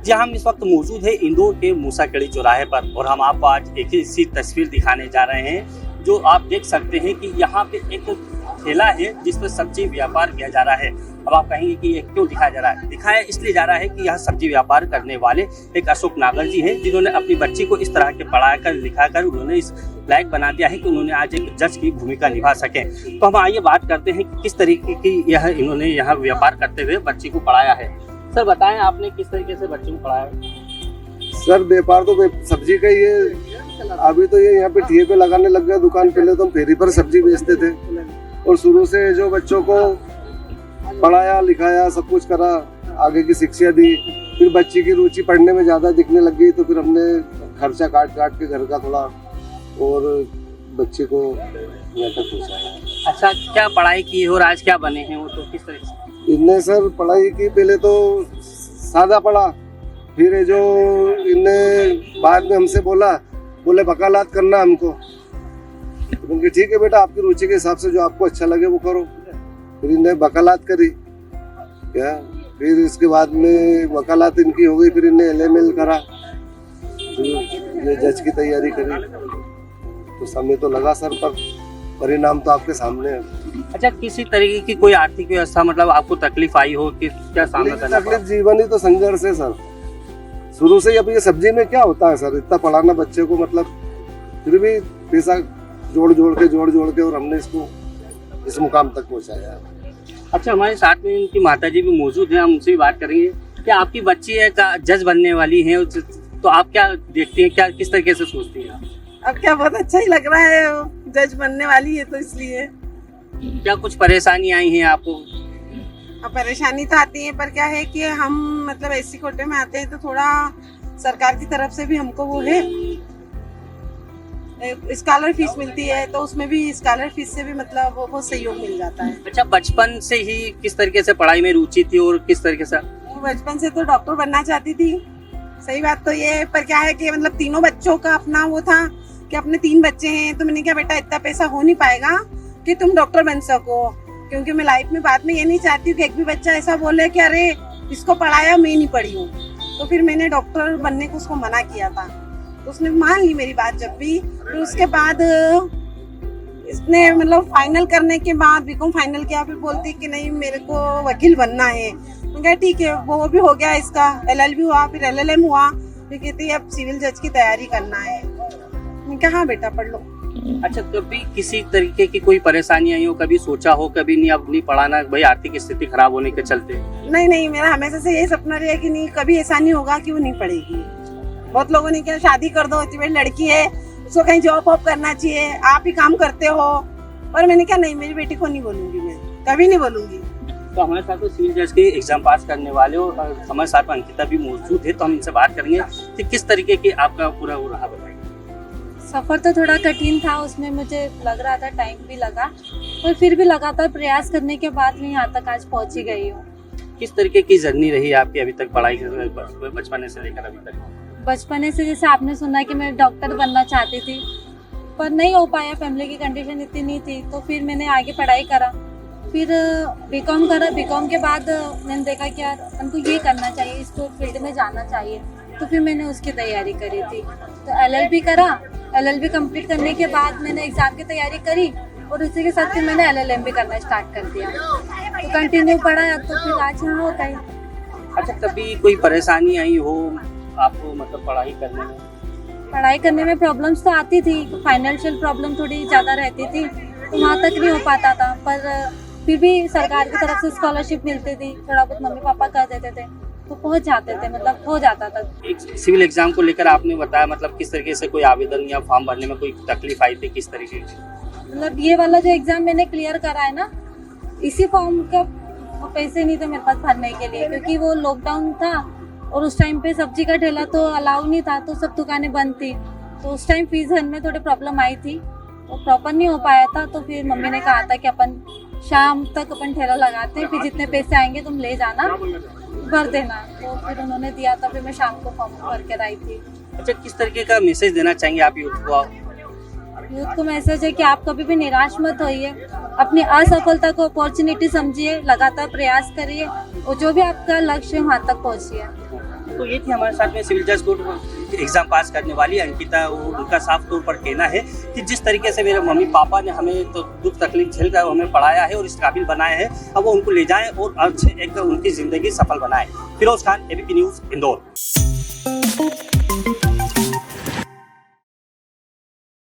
जहां हम इस वक्त मौजूद है इंदौर के मूसाखेड़ी चौराहे पर और हम आपको आज एक ही सी तस्वीर दिखाने जा रहे हैं जो आप देख सकते हैं कि यहाँ पे एक ठेला है जिस पर सब्जी व्यापार किया जा रहा है। अब आप कहेंगे कि ये क्यों दिखाया जा रहा है? दिखाया इसलिए जा रहा है कि यह सब्जी व्यापार करने वाले एक अशोक नागर जी हैं जिन्होंने अपनी बच्ची को इस तरह के पढ़ाकर लिखाकर उन्होंने इस लायक बना दिया है कि उन्होंने आज एक जज की भूमिका निभा सकें। तो हम आइए बात करते हैं कि किस तरीके की इन्होंने यहाँ व्यापार करते हुए बच्ची को पढ़ाया है। सर बताएं आपने किस तरीके से बच्ची को पढ़ाया? सर व्यापार तो सब्जी का ही है। अभी तो ये यहाँ पे ठेले पे लगाने लग गया दुकान। पहले तो हम फेरी पर सब्जी बेचते थे और शुरू से जो बच्चों को पढ़ाया लिखाया सब कुछ करा, आगे की शिक्षा दी। फिर बच्ची की रुचि पढ़ने में ज़्यादा दिखने लग गई तो फिर हमने खर्चा काट के घर का थोड़ा और बच्चे को यहाँ तक पहुँचाया। अच्छा, क्या पढ़ाई की है और आज क्या बने हैं वो, तो किस तरह से? इनने सर पढ़ाई की, पहले तो सादा पढ़ा, फिर जो इनने बाद में हमसे बोले वकालत करना हमको। उनकी ठीक है बेटा, आपकी रुचि के हिसाब से जो आपको अच्छा लगे वो करो। फिर इन्हें वकालत करी क्या, फिर इसके बाद में वकालत इनकी हो गई, फिर इन्हें LML करा, ये जज की तैयारी करी। तो समय तो लगा सर, पर परिणाम तो आपके सामने है। अच्छा, किसी तरीके की कोई आर्थिक व्यवस्था मतलब आपको तकलीफ आई हो कि क्या सामना करना पड़ा? तकलीफ जीवन ही तो संघर्ष है सर, शुरू से ही। अब ये सब्जी में क्या होता है सर, इतना पढ़ाना बच्चे को, मतलब फिर भी पैसा जोड़ के और हमने इसको इस मुकाम तक पहुंचाया। अच्छा, हमारे साथ में इनकी माताजी भी मौजूद हैं, हम उनसे भी बात करेंगे। क्या आपकी बच्ची है जज बनने वाली है, तो आप क्या देखती हैं, क्या किस तरीके से सोचती हैं? अब क्या बहुत अच्छा ही लग रहा है, जज बनने वाली है तो इसलिए। क्या कुछ परेशानी आई हैं आपको? अब परेशानी तो आती है, पर क्या है कि हम मतलब ऐसी कोटे में आते हैं तो थोड़ा सरकार की तरफ से भी हमको वो है स्कॉलर फीस मिलती है, तो उसमें भी स्कॉलर फीस से भी मतलब वो सहयोग मिल जाता है। अच्छा, बचपन से ही किस तरीके से पढ़ाई में रुचि थी और किस तरीके से? बचपन से तो डॉक्टर बनना चाहती थी, सही बात तो ये। पर क्या है कि मतलब तीनों बच्चों का अपना वो था कि अपने 3 बच्चे हैं, तो मैंने क्या बेटा इतना पैसा हो नहीं पाएगा कि तुम डॉक्टर बन सको, क्योंकि मैं लाइफ में बाद में ये नहीं चाहती हूँ कि एक भी बच्चा ऐसा बोले कि अरे इसको पढ़ाया मैं नहीं पढ़ी हूँ। तो फिर मैंने डॉक्टर बनने को उसको मना किया था, तो उसने मान ली मेरी बात जब भी। फिर उसके बाद इसने मतलब फाइनल करने के बाद बीकॉम फाइनल किया, फिर बोलती कि नहीं मेरे को वकील बनना है। मैं कहा ठीक है, वो भी हो गया इसका, LLB हुआ, फिर LLM हुआ, फिर कहती है अब सिविल जज की तैयारी करना है। मैं कहा हाँ बेटा पढ़ लो। अच्छा, कभी किसी तरीके की कोई परेशानी आई हो, कभी सोचा हो कभी नहीं अब नहीं पढ़ाना, भाई आर्थिक स्थिति खराब होने के चलते? नहीं, मेरा हमेशा से यही सपना रहा कि नहीं कभी ऐसा नहीं होगा कि वो नहीं पढ़ेगी। बहुत लोगों ने क्या शादी कर दो, इतनी बड़ी लड़की है, उसको कहीं जॉब वॉब करना चाहिए, आप ही काम करते हो। और मैंने क्या नहीं, मेरी बेटी को नहीं बोलूंगी, मैं कभी नहीं बोलूंगी। तो हमारे साथ तो सिविल जज के एग्जाम पास करने वाले और हमारे साथ अंकिता भी मौजूद है, तो हम इनसे बात करेंगे कि किस तरीके की आपका पूरा वो रहा, बताइए। सफ़र तो थोड़ा कठिन था, उसमें मुझे लग रहा था, टाइम भी लगा, पर फिर भी लगातार प्रयास करने के बाद मैं यहाँ तक आज पहुँची गई हूँ। किस तरीके की जर्नी रही आपकी अभी तक पढ़ाई बचपन से लेकर अभी तक? बचपन से जैसे आपने सुना कि मैं डॉक्टर बनना चाहती थी, पर नहीं हो पाया, फैमिली की कंडीशन इतनी नहीं थी। तो फिर मैंने आगे पढ़ाई करा, फिर बीकॉम करा। बीकॉम के बाद मैंने देखा कि यार उनको ये करना चाहिए, इसको फील्ड में जाना चाहिए, तो फिर मैंने उसकी तैयारी करी थी। तो LLB करा, LLB कंप्लीट करने के बाद मैंने एग्ज़ाम की तैयारी करी और उसी के साथ फिर मैंने LLM भी करना स्टार्ट कर दिया, तो कंटिन्यू पढ़ा, तो फिर आज यहाँ हो गई। अच्छा, कभी कोई परेशानी आई हो आपको मतलब पढ़ाई करने में? पढ़ाई करने में प्रॉब्लम्स तो आती थी, फाइनेंशियल प्रॉब्लम थोड़ी ज़्यादा रहती थी, तो वहाँ तक नहीं हो पाता था, पर फिर भी सरकार की तरफ से स्कॉलरशिप मिलती थी, थोड़ा बहुत मम्मी पापा कर देते थे, तो पहुँच जाते थे, मतलब हो जाता था। एक सिविल एग्जाम को लेकर आपने बताया, मतलब किस तरीके से कोई आवेदन या फॉर्म भरने में कोई तकलीफ आई थी, किस तरीके की? मतलब ये वाला जो एग्ज़ाम मैंने क्लियर करा है ना, इसी फॉर्म का पैसे नहीं थे मेरे पास भरने के लिए, क्योंकि वो लॉकडाउन था और उस टाइम पे सब्जी का ठेला तो अलाउ नहीं था, तो सब दुकानें बंद थी, तो उस टाइम फीस भरने में थोड़ी प्रॉब्लम आई थी, वो प्रॉपर नहीं हो पाया था। तो फिर मम्मी ने कहा था कि अपन शाम तक अपन ठेला लगाते हैं, फिर जितने पैसे आएंगे तुम ले जाना, भर देना। तो फिर उन्होंने दिया था, फिर मैं शाम को फॉर्म भर कर आई थी। अच्छा, किस तरीके का मैसेज देना चाहेंगे आप यूथ को? यूथ को मैसेज है कि आप कभी भी निराश मत होइए, अपनी असफलता को अपॉर्चुनिटी समझिए, लगातार प्रयास करिए और जो भी आपका लक्ष्य है वहाँ तक पहुँचिए। तो ये थी हमारे साथ में सिविल जज कोर्ट एग्जाम पास करने वाली अंकिता। उनका साफ तौर पर कहना है कि जिस तरीके से मेरे मम्मी पापा ने हमें तो दुख तकलीफ झेल कर हमें पढ़ाया है और इस काबिल बनाया है, अब वो उनको ले जाएं और अच्छे एक उनकी ज़िंदगी सफल बनाएं। Firoz Khan, ABP news, Indore.